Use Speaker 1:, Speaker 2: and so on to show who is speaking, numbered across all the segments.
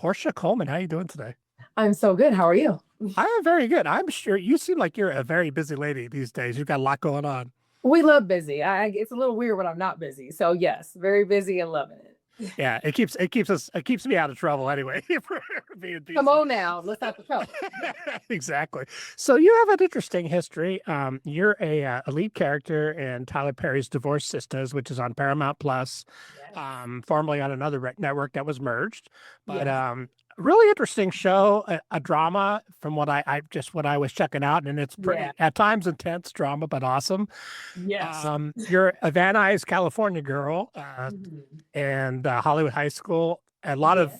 Speaker 1: Porscha Coleman. How you doing today?
Speaker 2: I'm so good. How are you?
Speaker 1: I am very good. I'm sure you seem like you're a very busy lady these days. You've got a lot going on.
Speaker 2: We love busy. It's a little weird when I'm not busy. So yes, very busy and loving it.
Speaker 1: Yeah, it keeps me out of trouble anyway for being
Speaker 2: Come
Speaker 1: busy.
Speaker 2: on now, let's not the trouble.
Speaker 1: Exactly. So you have an interesting history. You're a lead character in Tyler Perry's Divorce Sistas, which is on Paramount Plus,
Speaker 2: Yes.
Speaker 1: formerly on another network that was merged. But
Speaker 2: Yes.
Speaker 1: really interesting show, a drama from what I just what I was checking out, and it's
Speaker 2: Yeah.
Speaker 1: pretty at times intense drama, but awesome.
Speaker 2: Yes.
Speaker 1: You're a Van Nuys, California girl,
Speaker 2: Mhm.
Speaker 1: and Hollywood High School. A lot of
Speaker 2: Yeah.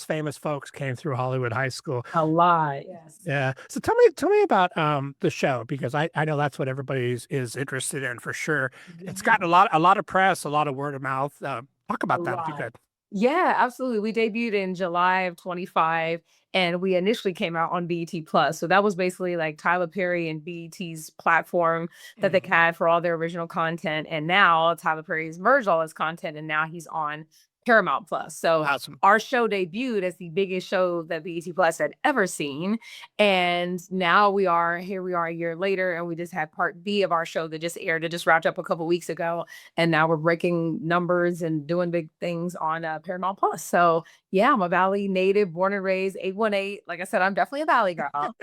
Speaker 1: famous folks came through Hollywood High School.
Speaker 2: A lot. Yes.
Speaker 1: Yeah. So tell me about the show because I know that's what everybody is interested in for sure. It's
Speaker 2: Yeah.
Speaker 1: gotten a lot of press, a lot of word of mouth. Talk
Speaker 2: A
Speaker 1: about that if you
Speaker 2: lot.
Speaker 1: could.
Speaker 2: Yeah, absolutely. We debuted in July of 25 and we initially came out on BET Plus. So that was basically like Tyler Perry and BET's platform that they
Speaker 1: Mhm.
Speaker 2: had for all their original content. And now Tyler Perry's merged all his content and now he's on Paramount Plus. So
Speaker 1: Awesome.
Speaker 2: our show debuted as the biggest show that BET Plus had ever seen. And now here we are a year later, and we just had part B of our show that just aired. It just wrapped up a couple weeks ago and now we're breaking numbers and doing big things on Paramount Plus. So yeah, I'm a Valley native, born and raised, 818. Like I said, I'm definitely a Valley girl.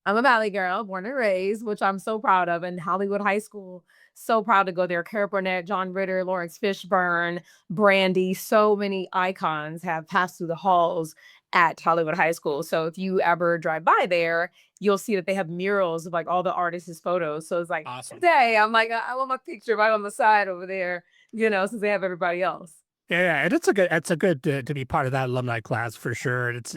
Speaker 2: I'm a Valley girl, born and raised, which I'm so proud of. And Hollywood High School, so proud to go there. Cara Burnett, John Ritter, Lawrence Fishburne, Brandy, so many icons have passed through the halls at Hollywood High School. So if you ever drive by there, you'll see that they have murals of like all the artists' photos. So it's like
Speaker 1: Awesome.
Speaker 2: today, I'm like, I want my picture right on the side over there, since they have everybody else.
Speaker 1: Yeah, and it's a good to be part of that alumni class for sure. It's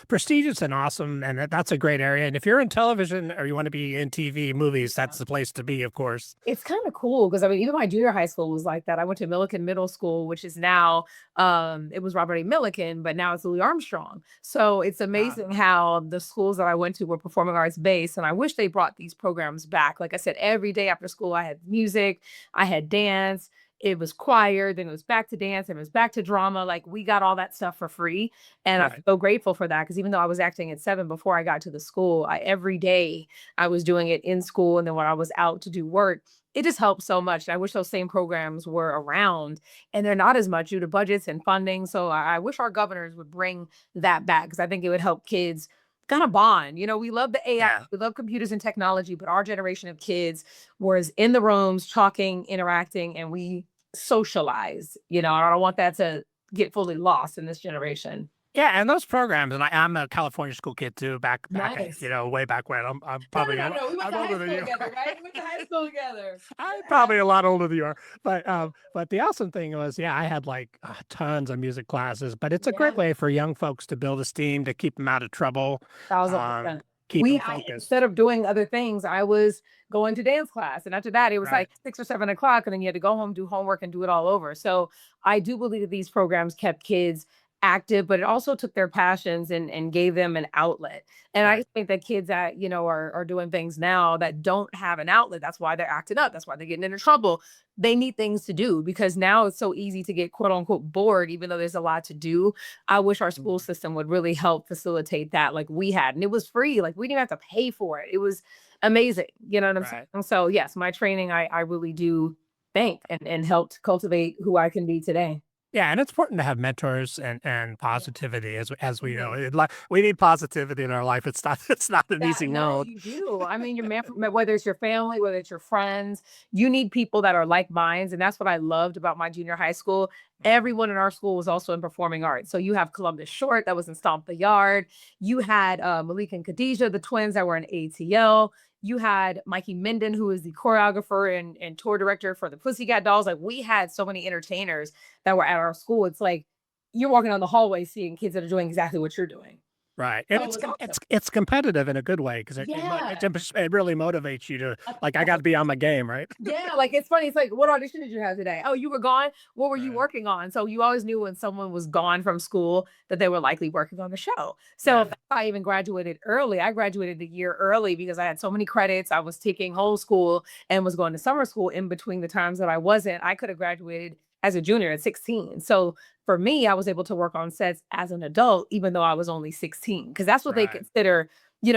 Speaker 1: prestigious and awesome, and that's a great area. And if you're in television or you want to be in TV movies, that's the place to be, of course.
Speaker 2: It's kinda cool because I mean, even my junior high school was like that. I went to Millikan Middle School, which is now, it was Robert A. Millikan, but now it's Louis Armstrong. So it's
Speaker 1: Ah,
Speaker 2: amazing how the schools that I went to were performing arts based, and I wish they brought these programs back. Like I said, every day after school, I had music, I had dance, it was choir, then it was back to dance, and it was back to drama. Like we got all that stuff for free, and I'm
Speaker 1: right.
Speaker 2: so grateful for that because even though I was acting at 7 before I got to the school, every day I was doing it in school, and then when I was out to do work, it just helped so much. I wish those same programs were around, and they're not as much due to budgets and funding. So I wish our governors would bring that back because I think it would help kids kind of bond. We love the AI,
Speaker 1: Yeah.
Speaker 2: we love computers and technology, but our generation of kids was in the rooms, talking, interacting, and we socialize. And I don't want that to get fully lost in this generation.
Speaker 1: Yeah, and those programs, and I'm a California school kid too. Back,
Speaker 2: Nice.
Speaker 1: way back when. I'm
Speaker 2: No,
Speaker 1: probably
Speaker 2: no, no, no. We went
Speaker 1: I'm
Speaker 2: to high
Speaker 1: older than
Speaker 2: school
Speaker 1: you.
Speaker 2: together, right? We went to high school together.
Speaker 1: I'm
Speaker 2: Yeah.
Speaker 1: probably a lot older than you are. But the awesome thing was, yeah, I had like tons of music classes. But it's a great
Speaker 2: Yeah.
Speaker 1: way for young folks to build esteem, to keep them out of trouble, um,
Speaker 2: 1,000%.
Speaker 1: keep them focused.
Speaker 2: Instead of doing other things, I was going to dance class. And after that, it was
Speaker 1: Right.
Speaker 2: like 6 or 7 o'clock. And then you had to go home, do homework, and do it all over. So I do believe that these programs kept kids active, but it also took their passions and gave them an outlet. And I
Speaker 1: Right.
Speaker 2: just think that kids that, are doing things now that don't have an outlet, that's why they're acting up. That's why they're getting into trouble. They need things to do because now it's so easy to get quote unquote bored, even though there's a lot to do. I wish our school
Speaker 1: Mhm.
Speaker 2: system would really help facilitate that like we had. And it was free. Like we didn't have to pay for it. It was amazing. You know what I'm
Speaker 1: Right.
Speaker 2: saying? So yes, my training, I really do thank and helped cultivate who I can be today.
Speaker 1: Yeah, and it's important to have mentors and positivity as we know.
Speaker 2: Mhm.
Speaker 1: Like we need positivity in our life. It's not it's not an
Speaker 2: That
Speaker 1: easy
Speaker 2: no,
Speaker 1: road.
Speaker 2: you do. I mean, whether it's your family, whether it's your friends, you need people that are like minds, and that's what I loved about my junior high school.
Speaker 1: Mhm.
Speaker 2: Everyone in our school was also in performing arts. So you have Columbus Short that was in Stomp the Yard. You had Malik and Khadijah, the twins that were in ATL. You had Mikey Minden, who is the choreographer and tour director for the Pussycat Dolls. Like we had so many entertainers that were at our school. It's like you're walking down the hallway seeing kids that are doing exactly what you're doing.
Speaker 1: Right, and
Speaker 2: So it was awesome.
Speaker 1: it's competitive in a good way because
Speaker 2: Yeah.
Speaker 1: it really motivates you to like I got to be on my game, right?
Speaker 2: Yeah, like it's funny. It's like, what audition did you have today? Oh, you were gone. What were you
Speaker 1: Right.
Speaker 2: working on? So you always knew when someone was gone from school that they were likely working on the show. So
Speaker 1: Yeah.
Speaker 2: if I even graduated early. I graduated a year early because I had so many credits. I was taking whole school and was going to summer school in between the times that I wasn't. I could have graduated as a junior at 16. So for me, I was able to work on sets as an adult, even though I was only 16, because that's what they
Speaker 1: Right.
Speaker 2: consider,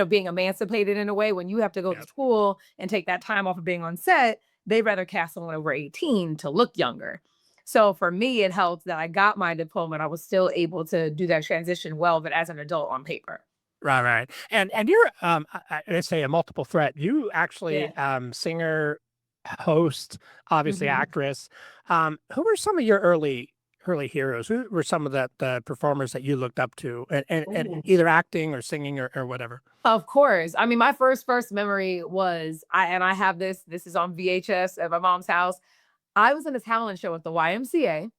Speaker 2: being emancipated in a way. When you have to go to
Speaker 1: Yep.
Speaker 2: school and take that time off of being on set, they'd rather cast someone over 18 to look younger. So for me, it helped that I got my diploma and I was still able to do that transition well, but as an adult on paper.
Speaker 1: Right, right. And you're let's say a multiple threat. You actually
Speaker 2: Yeah.
Speaker 1: singer, host, obviously
Speaker 2: Mhm.
Speaker 1: actress. Who were some of your early heroes? Who were some of the performers that you looked up to, and
Speaker 2: Ooh.
Speaker 1: either acting or singing or whatever?
Speaker 2: Of course. I mean, my first memory was I have this is on VHS at my mom's house. I was in a talent show at the YMCA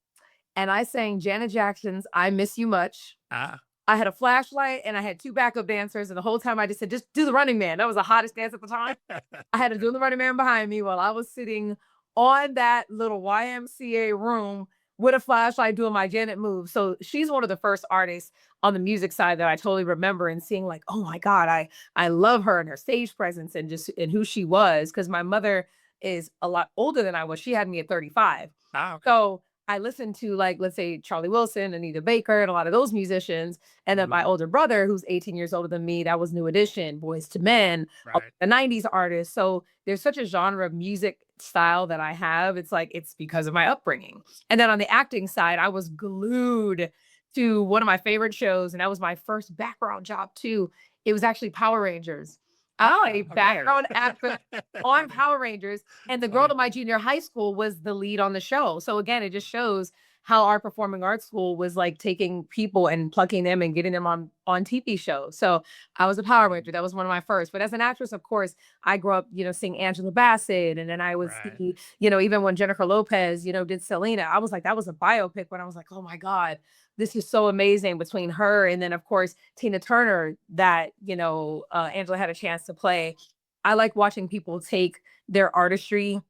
Speaker 2: and I sang Janet Jackson's I Miss You Much.
Speaker 1: Ah.
Speaker 2: I had a flashlight and I had two backup dancers, and the whole time I just said, just do the running man. That was the hottest dance at the time. I had to do the running man behind me while I was sitting on that little YMCA room with a flashlight doing my Janet move. So she's one of the first artists on the music side that I totally remember and seeing like, oh my God, I love her and her stage presence and just and who she was. Cause my mother is a lot older than I was. She had me at 35.
Speaker 1: Ah, okay.
Speaker 2: So I listened to like, let's say Charlie Wilson, Anita Baker, and a lot of those musicians. And then my
Speaker 1: Mhm.
Speaker 2: older brother, who's 18 years older than me, that was New Edition, Boys to Men,
Speaker 1: Right.
Speaker 2: the 90s artists. So there's such a genre of music style that I have. It's like it's because of my upbringing. And then on the acting side, I was glued to one of my favorite shows, and that was my first background job too. It was actually Power Rangers. I was
Speaker 1: Ah,
Speaker 2: a
Speaker 1: okay.
Speaker 2: background actor on Power Rangers, and the girl
Speaker 1: Funny.
Speaker 2: in my junior high school was the lead on the show. So again, it just shows how our performing arts school was like taking people and plucking them and getting them on TV shows. So I was a Power
Speaker 1: Mhm.
Speaker 2: Ranger. That was one of my first. But as an actress, of course, I grew up, seeing Angela Bassett, and then I would
Speaker 1: Right.
Speaker 2: see, even when Jennifer Lopez, did Selena, I was like, that was a biopic. When I was like, oh my God, this is so amazing between her and then, of course, Tina Turner that Angela had a chance to play. I like watching people take their artistry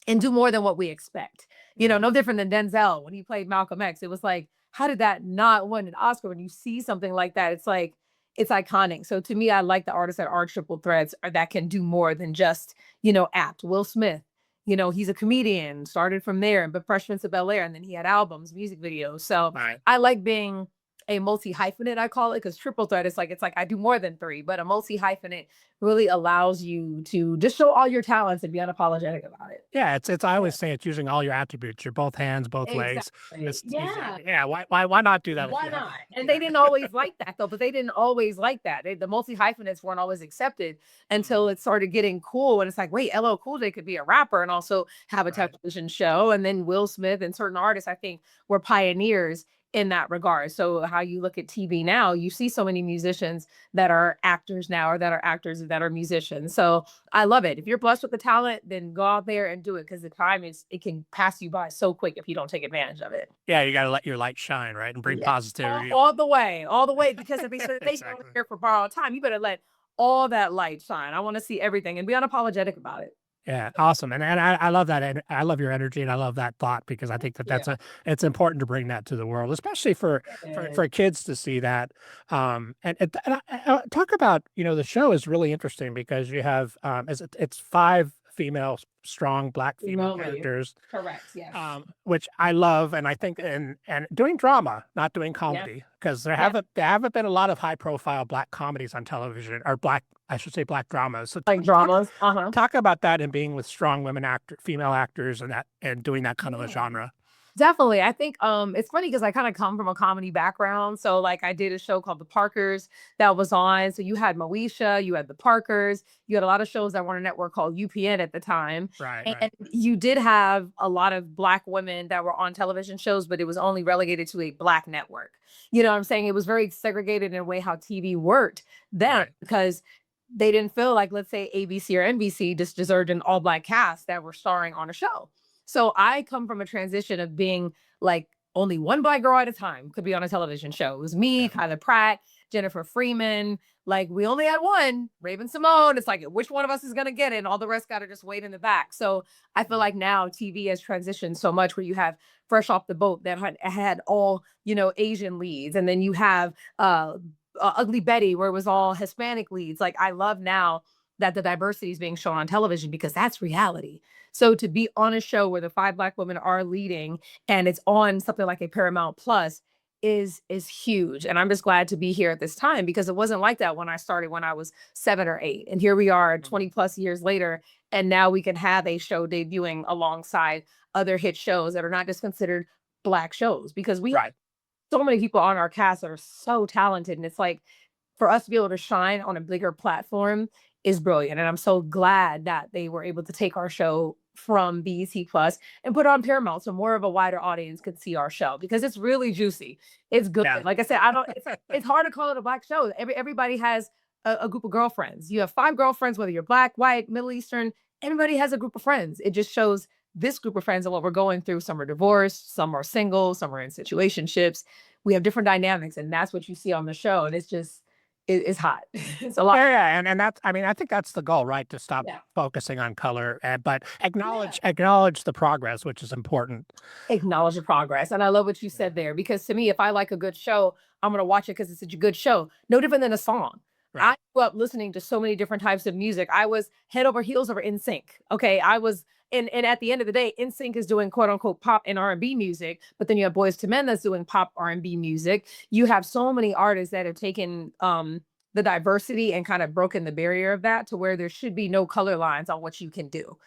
Speaker 2: and do more than what we expect.
Speaker 1: Mhm.
Speaker 2: No different than Denzel when he played Malcolm X. It was like, how did that not win an Oscar? When you see something like that, it's like it's iconic. So to me, I like the artists that are triple threats or that can do more than just, act. Will Smith, he's a comedian, started from there, but Fresh Prince of Bel-Air, and then he had albums, music videos. So
Speaker 1: Right.
Speaker 2: I like being a multi hyphenate, I call it, because triple threat is like it's like I do more than three, but a multi hyphenate really allows you to just show all your talents and be unapologetic about it.
Speaker 1: Yeah, it's I
Speaker 2: Yeah.
Speaker 1: always say it's using all your attributes, your both hands, both legs.
Speaker 2: Exactly.
Speaker 1: It's
Speaker 2: Yeah.
Speaker 1: yeah, why not do that?
Speaker 2: Why
Speaker 1: Yeah.
Speaker 2: not? And they
Speaker 1: Yeah.
Speaker 2: didn't always like that though, but they didn't always like that. The multi hyphenates weren't always accepted until
Speaker 1: Mhm.
Speaker 2: it started getting cool. And it's like, wait, LL Cool J could be a rapper and also have a
Speaker 1: Right.
Speaker 2: television show. And then Will Smith and certain artists, I think, were pioneers in that regard. So how you look at TV now, you see so many musicians that are actors now, or that are actors that are musicians. So I love it. If you're blessed with the talent, then go out there and do it because the time is it can pass you by so quick if you don't take advantage of it.
Speaker 1: Yeah, you gotta let your light shine, right, and bring
Speaker 2: Yeah.
Speaker 1: positivity.
Speaker 2: All the way, because if they said they you're only
Speaker 1: Exactly.
Speaker 2: here for borrowed time, you better let all that light shine. I want to see everything and be unapologetic about it.
Speaker 1: Yeah, awesome, and I love that, and I love your energy, and I love that thought because I think that
Speaker 2: Yeah.
Speaker 1: it's important to bring that to the world, especially for
Speaker 2: Yes.
Speaker 1: for kids to see that. And talk about the show is really interesting because you have it's five female strong black female
Speaker 2: Female lead.
Speaker 1: characters,
Speaker 2: Correct. Yes.
Speaker 1: which I love, and I think and doing drama, not doing
Speaker 2: Yeah.
Speaker 1: comedy, because
Speaker 2: Yeah.
Speaker 1: there haven't been a lot of high profile black comedies on television or black I should say black dramas. So
Speaker 2: Like dramas. Uh-huh.
Speaker 1: talk about that and being with strong female actors and that and doing that kind of a
Speaker 2: Yeah.
Speaker 1: genre.
Speaker 2: Definitely. I think it's funny because I kind of come from a comedy background. So like I did a show called The Parkers that was on. So you had Moesha, you had The Parkers, you had a lot of shows that were on a network called UPN at the time.
Speaker 1: Right, right.
Speaker 2: And you did have a lot of black women that were on television shows, but it was only relegated to a black network. You know what I'm saying? It was very segregated in a way how TV worked then
Speaker 1: Right.
Speaker 2: because they didn't feel like, let's say, ABC or NBC just deserved an all black cast that were starring on a show. So I come from a transition of being like only one black girl at a time could be on a television show. It was me,
Speaker 1: Yeah.
Speaker 2: Kyla Pratt, Jennifer Freeman. Like we only had one, Raven Simone. It's like which one of us is gonna get it? And all the rest gotta just wait in the back. So I feel
Speaker 1: Mhm.
Speaker 2: like now TV has transitioned so much where you have Fresh Off the Boat that had all, Asian leads, and then you have Ugly Betty where it was all Hispanic leads. Like I love now that the diversity is being shown on television because that's reality. So to be on a show where the 5 Black women are leading and it's on something like a Paramount Plus is huge. And I'm just glad to be here at this time because it wasn't like that when I started when I was 7 or 8. And here we are 20 plus years later. And now we can have a show debuting alongside other hit shows that are not just considered Black shows because we have
Speaker 1: Right.
Speaker 2: so many people on our cast that are so talented. And it's like for us to be able to shine on a bigger platform is brilliant. And I'm so glad that they were able to take our show from BET Plus and put it on Paramount so more of a wider audience could see our show because it's really juicy. It's good.
Speaker 1: Yeah.
Speaker 2: Like I said, I don't it's hard to call it a Black show. Everybody has a group of girlfriends. You have 5 girlfriends, whether you're Black, white, Middle Eastern, everybody has a group of friends. It just shows this group of friends and what we're going through. Some are divorced, some are single, some are in situationships. We have different dynamics, and that's what you see on the show. And it's just it's hot. It's a lot.
Speaker 1: Yeah, and that's I mean, I think that's the goal, right? To stop
Speaker 2: Yeah.
Speaker 1: focusing on color, but
Speaker 2: Yeah.
Speaker 1: acknowledge the progress, which is important.
Speaker 2: Acknowledge the progress. And I love what you
Speaker 1: Yeah.
Speaker 2: said there because to me, if I like a good show, I'm going to watch it because it's such a good show. No different than a song.
Speaker 1: Right.
Speaker 2: I grew up listening to so many different types of music. I was head over heels over NSYNC. Okay. I was, and at the end of the day, NSYNC is doing quote unquote pop and R&B music, but then you have Boys to Men that's doing pop R&B music. You have so many artists that have taken the diversity and kind of broken the barrier of that to where there should be no color lines on what you can do.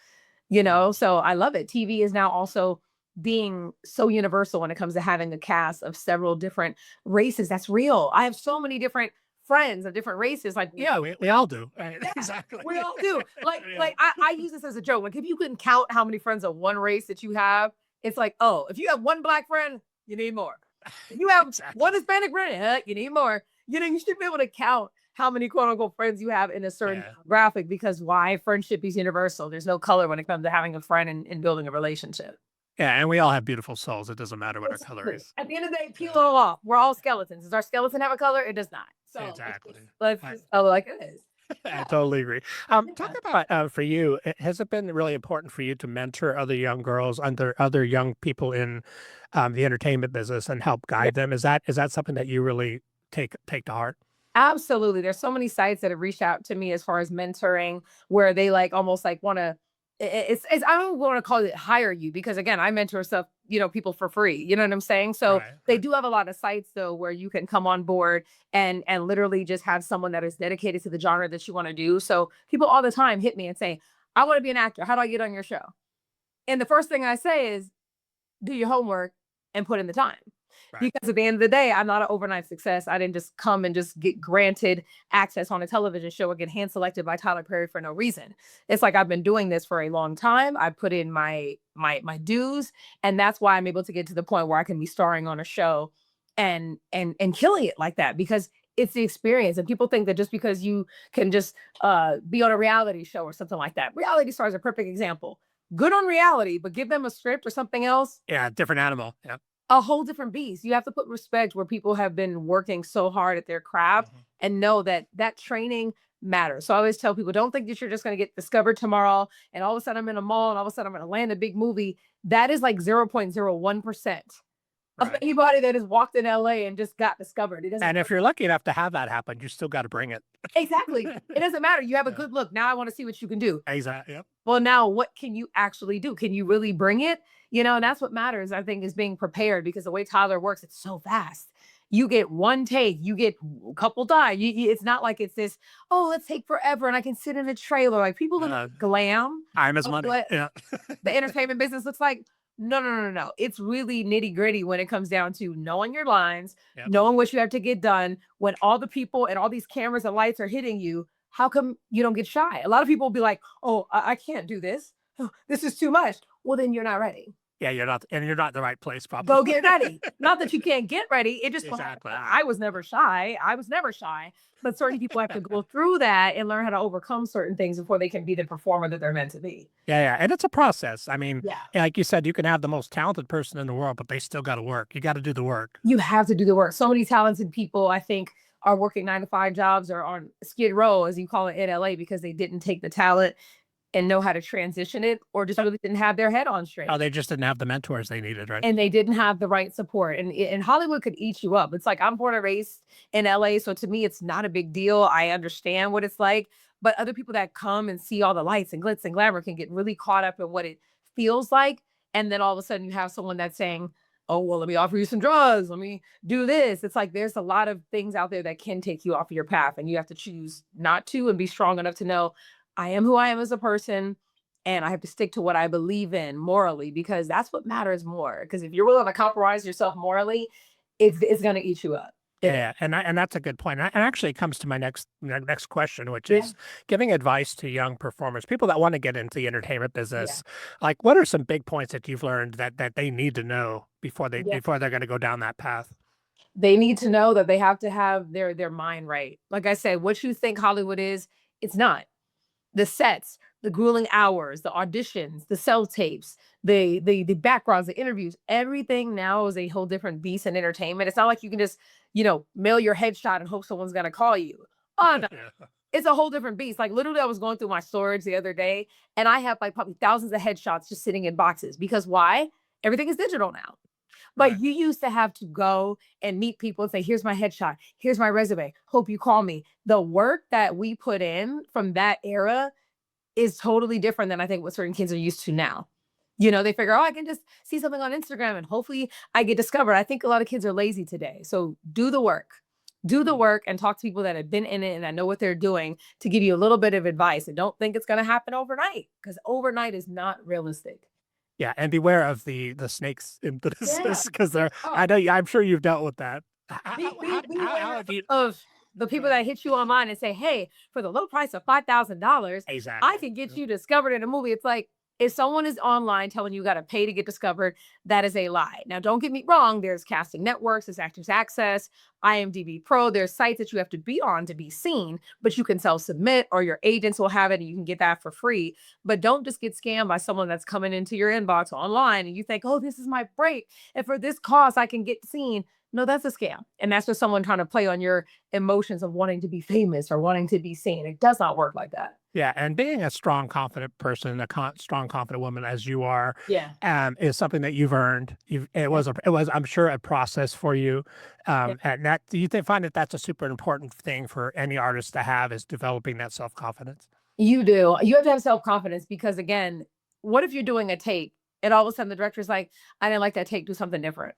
Speaker 2: So I love it. TV is now also being so universal when it comes to having a cast of several different races. That's real. I have so many different friends of different races. Like,
Speaker 1: Yeah, we all do. Right?
Speaker 2: yeah,
Speaker 1: Exactly.
Speaker 2: we all do. Like,
Speaker 1: Yeah.
Speaker 2: I use this as a joke. Like, if you couldn't count how many friends of one race that you have, it's like, oh, if you have one Black friend, you need more. If you have
Speaker 1: Exactly.
Speaker 2: one Hispanic friend, you need more. You should be able to count how many quote unquote friends you have in a certain
Speaker 1: Yeah.
Speaker 2: graphic because why friendship is universal. There's no color when it comes to having a friend and building a relationship.
Speaker 1: Yeah, and we all have beautiful souls. It doesn't matter what our color
Speaker 2: Exactly.
Speaker 1: is.
Speaker 2: At the end of the day, peel
Speaker 1: Yeah.
Speaker 2: it all off. We're all skeletons. Does our skeleton have a color? It does not. So
Speaker 1: Exactly.
Speaker 2: let's
Speaker 1: I,
Speaker 2: just tell it like it is.
Speaker 1: I
Speaker 2: Yeah.
Speaker 1: totally agree. Talk
Speaker 2: Yeah.
Speaker 1: about for you. Has it been really important for you to mentor other young girls, other young people in the entertainment business, and help guide them? Is that something that you really take to heart?
Speaker 2: Absolutely. There's so many sites that have reached out to me as far as mentoring where they like almost like want to it's I don't want to call it hire you because again, I mentor stuff, people for free. You know what I'm saying? So
Speaker 1: Right.
Speaker 2: they
Speaker 1: Right.
Speaker 2: do have a lot of sites though where you can come on board and literally just have someone that is dedicated to the genre that you want to do. So people all the time hit me and say, "I want to be an actor. How do I get on your show?" And the first thing I say is do your homework and put in the time.
Speaker 1: Right.
Speaker 2: Because at the end of the day, I'm not an overnight success. I didn't just come and just get granted access on a television show or get hand selected by Tyler Perry for no reason. It's like I've been doing this for a long time. I put in my dues, and that's why I'm able to get to the point where I can be starring on a show and killing it like that because it's the experience. And people think that just because you can just be on a reality show or something like that. Reality stars are a perfect example. Good on reality, but give them a script or something else,
Speaker 1: Yeah, different animal. Yeah.
Speaker 2: a whole different beast. You have to put respect where people have been working so hard at their craft
Speaker 1: Mhm.
Speaker 2: and know that that training matters. So I always tell people, don't think that you're just going to get discovered tomorrow and all of a sudden I'm in a mall and all of a sudden I'm going to land a big movie. That is like 0.01% of
Speaker 1: Right.
Speaker 2: anybody that has walked in LA and just got discovered. It doesn't
Speaker 1: And if you're lucky enough to have that happen, you still got to bring it.
Speaker 2: exactly. It doesn't matter. You have a
Speaker 1: Yeah.
Speaker 2: good look. Now I want to see what you can do.
Speaker 1: Exactly. Yep.
Speaker 2: Well, now what can you actually do? Can you really bring it? And that's what matters, I think, is being prepared because the way Tyler works, it's so fast. You get one take, you get a couple die. It's not like it's this, oh, let's take forever and I can sit in a trailer. Like people look
Speaker 1: Uh,
Speaker 2: glam
Speaker 1: Time is
Speaker 2: of
Speaker 1: money.
Speaker 2: what
Speaker 1: Yeah.
Speaker 2: the entertainment business looks like. No, no, no, no, no. It's really nitty gritty when it comes down to knowing your lines,
Speaker 1: Yep.
Speaker 2: knowing what you have to get done. When all the people and all these cameras and lights are hitting you, how come you don't get shy? A lot of people will be like, oh, I can't do this. Oh, this is too much. Well, then you're not ready.
Speaker 1: Yeah, you're not in the right place, probably.
Speaker 2: Go get ready. Not that you can't get ready. It just
Speaker 1: Exactly.
Speaker 2: I was never shy. I was never shy. But certain people have to go through that and learn how to overcome certain things before they can be the performer that they're meant to be.
Speaker 1: Yeah, and it's a process. I mean,
Speaker 2: Yeah.
Speaker 1: like you said, you can have the most talented person in the world, but they still got to work. You got to do the work.
Speaker 2: You have to do the work. So many talented people, I think, are working 9 to 5 jobs or on Skid Row, as you call it in LA, because they didn't take the talent and know how to transition it, or just really didn't have their head on straight.
Speaker 1: Oh, they just didn't have the mentors they needed, right?
Speaker 2: And they didn't have the right support. And Hollywood could eat you up. It's like I'm born and raised in LA, so to me, it's not a big deal. I understand what it's like, but other people that come and see all the lights and glitz and glamour can get really caught up in what it feels like, and then all of a sudden you have someone that's saying, "Oh, well, let me offer you some drugs. Let me do this." It's like there's a lot of things out there that can take you off of your path, and you have to choose not to and be strong enough to know I am who I am as a person, and I have to stick to what I believe in morally, because that's what matters more. Because if you're willing to compromise yourself morally, it's going to eat you up.
Speaker 1: Yeah, and that's a good point. And actually, it comes to my next question, which
Speaker 2: Yeah.
Speaker 1: is giving advice to young performers, people that want to get into the entertainment
Speaker 2: Yeah.
Speaker 1: business. Like, what are some big points that you've learned that they need to know before
Speaker 2: Yeah.
Speaker 1: they're going to go down that path?
Speaker 2: They need to know that they have to have their mind right. Like I said, what you think Hollywood is, it's not. The sets, the grueling hours, the auditions, the cell tapes, the backgrounds, the interviews, everything now is a whole different beast in entertainment. It's not like you can just, mail your headshot and hope someone's gonna call you. Oh no.
Speaker 1: Yeah.
Speaker 2: It's a whole different beast. Like literally, I was going through my storage the other day and I have like probably thousands of headshots just sitting in boxes. Because why? Everything is digital now.
Speaker 1: Right.
Speaker 2: But you used to have to go and meet people and say, "Here's my headshot. Here's my resume. Hope you call me." The work that we put in from that era is totally different than I think what certain kids are used to now. They figure, "Oh, I can just see something on Instagram and hopefully I get discovered." I think a lot of kids are lazy today. So do the work. Do the work and talk to people that have been in it and that know what they're doing to give you a little bit of advice. And don't think it's going to happen overnight, because overnight is not realistic.
Speaker 1: Yeah, and beware of the snakes into this
Speaker 2: Yeah.
Speaker 1: because they're.
Speaker 2: Oh,
Speaker 1: I know. I'm sure you've dealt with that. How
Speaker 2: beware
Speaker 1: have you?
Speaker 2: of the people that hit you online and say, "Hey, for the low price of $5,000, I
Speaker 1: Exactly.
Speaker 2: can get you discovered in a movie." It's like, if someone is online telling you got to pay to get discovered, that is a lie. Now, don't get me wrong. There's casting networks, there's Actors Access, IMDb Pro. There's sites that you have to be on to be seen, but you can self-submit or your agents will have it and you can get that for free. But don't just get scammed by someone that's coming into your inbox online and you think, "Oh, this is my break. And for this cost, I can get seen." No, that's a scam. And that's just someone trying to play on your emotions of wanting to be famous or wanting to be seen. It does not work like that.
Speaker 1: Yeah, and being a strong, confident person, strong, confident woman as you are,
Speaker 2: Yeah.
Speaker 1: is something that you've earned.
Speaker 2: Yeah.
Speaker 1: It was, I'm sure, a process for you.
Speaker 2: Yeah.
Speaker 1: And that, do you find that that's a super important thing for any artist to have, is developing that self confidence?
Speaker 2: You do. You have to have self-confidence because again, what if you're doing a take and all of a sudden the director's like, "I didn't like that take, do something different."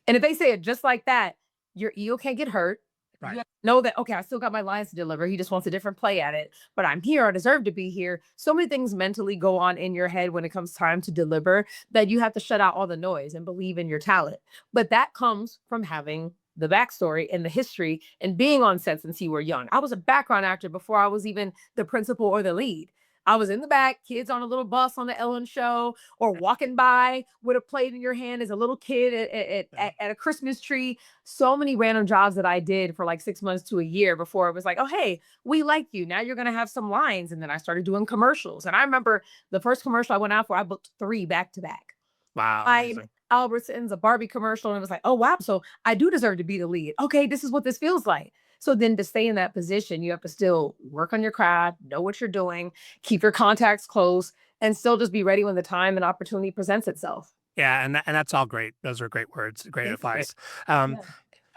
Speaker 2: And if they say it just like that, your ego can't get hurt. You
Speaker 1: Right.
Speaker 2: have to know that, okay, I still got my lines to deliver. He just wants a different play at it, but I'm here. I deserve to be here. So many things mentally go on in your head when it comes time to deliver that you have to shut out all the noise and believe in your talent. But that comes from having the backstory and the history and being on set since you were young. I was a background actor before I was even the principal or the lead. I was in the back, kids on a little bus on the Ellen show, or walking by with a plate in your hand as a little kid at a Christmas tree. So many random jobs that I did for like 6 months to a year before it was like, "Oh, hey, we like you. Now you're going to have some lines." And then I started doing commercials. And I remember the first commercial I went out for, I booked 3 back to back.
Speaker 1: Wow,
Speaker 2: I
Speaker 1: amazing.
Speaker 2: Albertsons, a Barbie commercial, and it was like, "Oh wow, so I do deserve to be the lead. Okay, this is what this feels like." So then to stay in that position, you have to still work on your craft, know what you're doing, keep your contacts close, and still just be ready when the time and opportunity presents itself.
Speaker 1: Yeah, and that's all great. Those are great words, great
Speaker 2: Thank you.
Speaker 1: advice. Um,
Speaker 2: Yeah.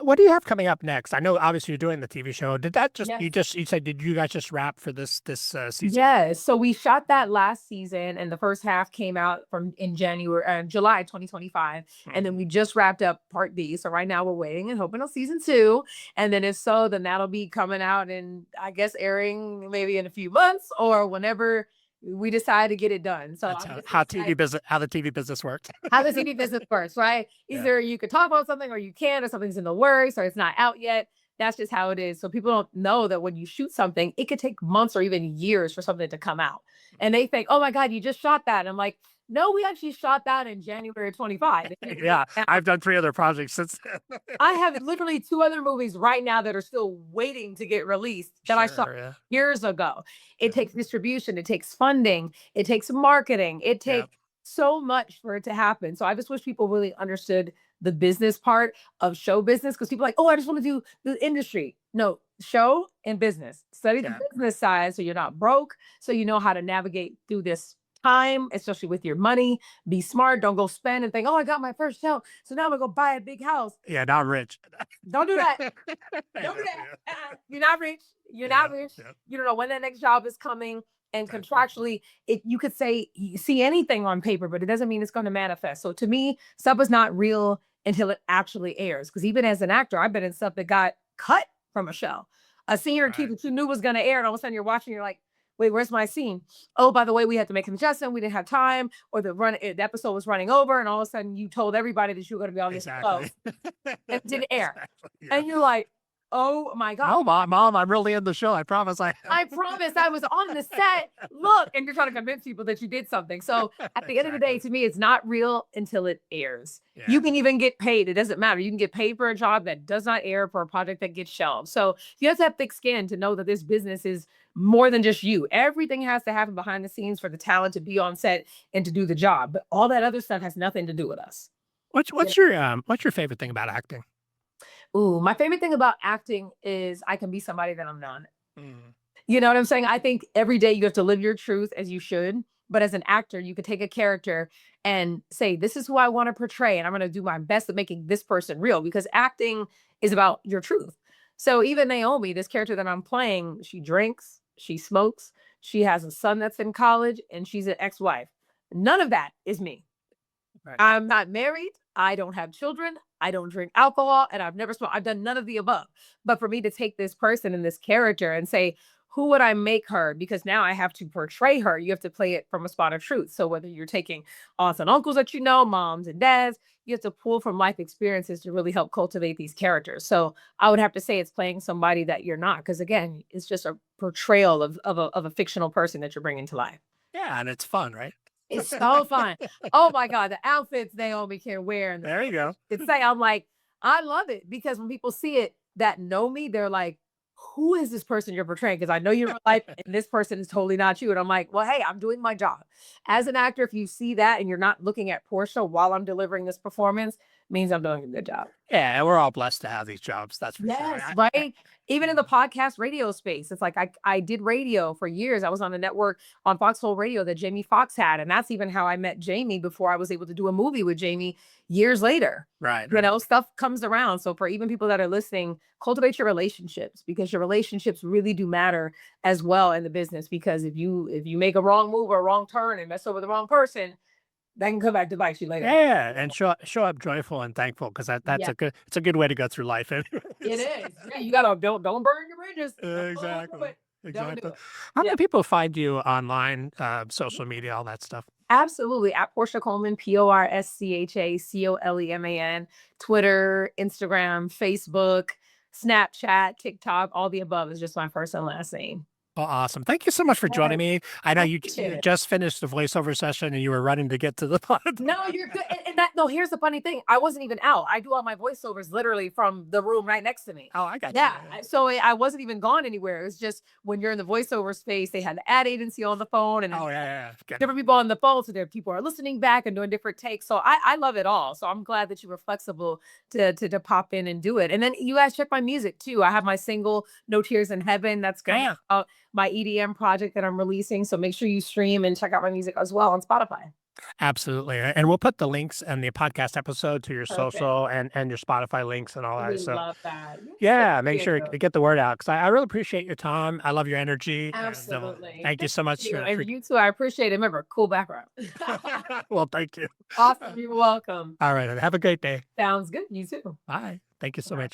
Speaker 1: what do you have coming up next? I know obviously you're doing the TV show. Did that just
Speaker 2: Yes.
Speaker 1: you said, did you guys just wrap for this season?
Speaker 2: Yes. So we shot that last season, and the first half came out from in January, July 2025, and then we just wrapped up part B. So right now we're waiting and hoping on season 2, and then if so, then that'll be coming out and I guess airing maybe in a few months or whenever we decide to get it done. So
Speaker 1: That's
Speaker 2: I'm just
Speaker 1: how
Speaker 2: excited
Speaker 1: how the TV business works.
Speaker 2: how the TV business works, right?
Speaker 1: Yeah.
Speaker 2: Either you could talk about something or you can't, or something's in the works or it's not out yet. That's just how it is. So people don't know that when you shoot something, it could take months or even years for something to come out. And they think, "Oh my God, you just shot that." And I'm like, "No, we actually shot that in January 25."
Speaker 1: Yeah, I've done 3 other projects since then.
Speaker 2: I have literally 2 other movies right now that are still waiting to get released that I shot
Speaker 1: Sure, yeah.
Speaker 2: years ago. It
Speaker 1: Yeah.
Speaker 2: takes distribution, it takes funding, it takes marketing, it
Speaker 1: Yeah.
Speaker 2: takes so much for it to happen. So I just wish people really understood the business part of show business, because people are like, oh, I just want to do the industry. No, show and business. Study the
Speaker 1: Yeah.
Speaker 2: business side so you're not broke, so you know how to navigate through this time, especially with your money. Be smart. Don't go spend and think, oh, I got my first show, so now I'm gonna go buy a big house.
Speaker 1: Yeah, not rich.
Speaker 2: Don't do that.
Speaker 1: I
Speaker 2: Don't do
Speaker 1: know,
Speaker 2: that.
Speaker 1: yeah.
Speaker 2: You're not rich. You're
Speaker 1: Yeah,
Speaker 2: not rich.
Speaker 1: yeah.
Speaker 2: You don't know when that next job is coming. And
Speaker 1: Exactly.
Speaker 2: contractually, you could say you see anything on paper, but it doesn't mean it's going to manifest. So to me, stuff is not real until it actually airs. Because even as an actor, I've been in stuff that got cut from a show, a scene or two
Speaker 1: Right.
Speaker 2: that you knew was going to air, and all of a sudden you're watching, you're like, wait, where's my scene? Oh, by the way, we had to make an adjustment. We didn't have time, or the episode was running over, and all of a sudden you told everybody that you were going to be on this show,
Speaker 1: Exactly.
Speaker 2: and it didn't air.
Speaker 1: Exactly. Yeah.
Speaker 2: And you're like, oh my God.
Speaker 1: No, mom, I'm really in the show. I promise I am.
Speaker 2: I promise I was on the set. Look, and you're trying to convince people that you did something. So at the end of the day,
Speaker 1: Exactly.
Speaker 2: to me, it's not real until it airs.
Speaker 1: Yeah.
Speaker 2: You can even get paid. It doesn't matter. You can get paid for a job that does not air, for a project that gets shelved. So you have to have thick skin to know that this business is more than just you. Everything has to happen behind the scenes for the talent to be on set and to do the job. But all that other stuff has nothing to do with us.
Speaker 1: What's your favorite thing about acting?
Speaker 2: Ooh, my favorite thing about acting is I can be somebody that I'm not.
Speaker 1: Mm.
Speaker 2: You know what I'm saying? I think every day you have to live your truth as you should. But as an actor, you could take a character and say, this is who I want to portray. And I'm going to do my best at making this person real, because acting is about your truth. So even Naomi, this character that I'm playing, she drinks, she smokes, she has a son that's in college, and she's an ex-wife. None of that is me.
Speaker 1: Right.
Speaker 2: I'm not married. I don't have children. I don't drink alcohol, and I've never smoked. I've done none of the above. But for me to take this person and this character and say, who would I make her? Because now I have to portray her. You have to play it from a spot of truth. So whether you're taking aunts and uncles that you know, moms and dads, you have to pull from life experiences to really help cultivate these characters. So I would have to say it's playing somebody that you're not, because again, it's just a portrayal of a fictional person that you're bringing to life.
Speaker 1: Yeah, and it's fun, right?
Speaker 2: It's so fun. Oh my God, the outfits Naomi can wear and
Speaker 1: There you go.
Speaker 2: it's like, I'm like, I love it, because when people see it that know me, they're like, who is this person you're portraying? Because I know you're in real life and this person is totally not you. And I'm like, well, hey, I'm doing my job. As an actor, if you see that and you're not looking at Porscha while I'm delivering this performance, means I'm doing a good job.
Speaker 1: Yeah, and we're all blessed to have these jobs. That's for sure.
Speaker 2: Yes, right. Even in the podcast radio space, it's like I did radio for years. I was on a network on Foxhole Radio that Jamie Foxx had, and that's even how I met Jamie before I was able to do a movie with Jamie years later.
Speaker 1: Right.
Speaker 2: You know, stuff comes around. So for even people that are listening, cultivate your relationships, because your relationships really do matter as well in the business. Because if you make a wrong move or a wrong turn and mess over the wrong person, that can come back to bite you later.
Speaker 1: Yeah, and show up joyful and thankful, because that's
Speaker 2: Yeah.
Speaker 1: it's a good way to go through life.
Speaker 2: It is. Yeah, you gotta don't burn your bridges. Don't do
Speaker 1: Exactly.
Speaker 2: it. Don't do
Speaker 1: Exactly.
Speaker 2: it.
Speaker 1: How
Speaker 2: Yeah.
Speaker 1: can people find you online, social media, all that stuff?
Speaker 2: Absolutely. At Porscha Coleman, PorschA Coleman, Twitter, Instagram, Facebook, Snapchat, TikTok, all the above is just my first and last name.
Speaker 1: Oh, awesome. Thank you so much for joining me. I know
Speaker 2: I
Speaker 1: you
Speaker 2: appreciate it.
Speaker 1: just finished the voiceover session and you were running to get to the pod.
Speaker 2: No, you're good. And that, no, here's the funny thing. I wasn't even out. I do all my voiceovers literally from the room right next to me.
Speaker 1: Oh, I got
Speaker 2: Yeah.
Speaker 1: you.
Speaker 2: So I wasn't even gone anywhere. It's just when you're in the voiceover space, they had the ad agency on the phone and
Speaker 1: Oh, yeah. Good.
Speaker 2: different people on the phone. So there people are listening back and doing different takes. So I love it all. So I'm glad that you were flexible to pop in and do it. And then you guys check my music too. I have my single No Tears in Heaven. That's coming
Speaker 1: Yeah.
Speaker 2: out, my EDM project that I'm releasing. So make sure you stream and check out my music as well on Spotify.
Speaker 1: Absolutely. And we'll put the links and the podcast episode to your
Speaker 2: Perfect.
Speaker 1: social and your Spotify links and all
Speaker 2: We
Speaker 1: that. So
Speaker 2: love that.
Speaker 1: yeah, make
Speaker 2: Thank
Speaker 1: sure
Speaker 2: you.
Speaker 1: to get the word out, because I really appreciate your time. I love your energy. And,
Speaker 2: Absolutely.
Speaker 1: thank you so much.
Speaker 2: You. And you too. I appreciate it. Remember, cool background.
Speaker 1: Well, thank you.
Speaker 2: Awesome. You're welcome.
Speaker 1: All right. Have a great day.
Speaker 2: Sounds good. You too.
Speaker 1: Bye. Thank you so
Speaker 2: Bye.
Speaker 1: much.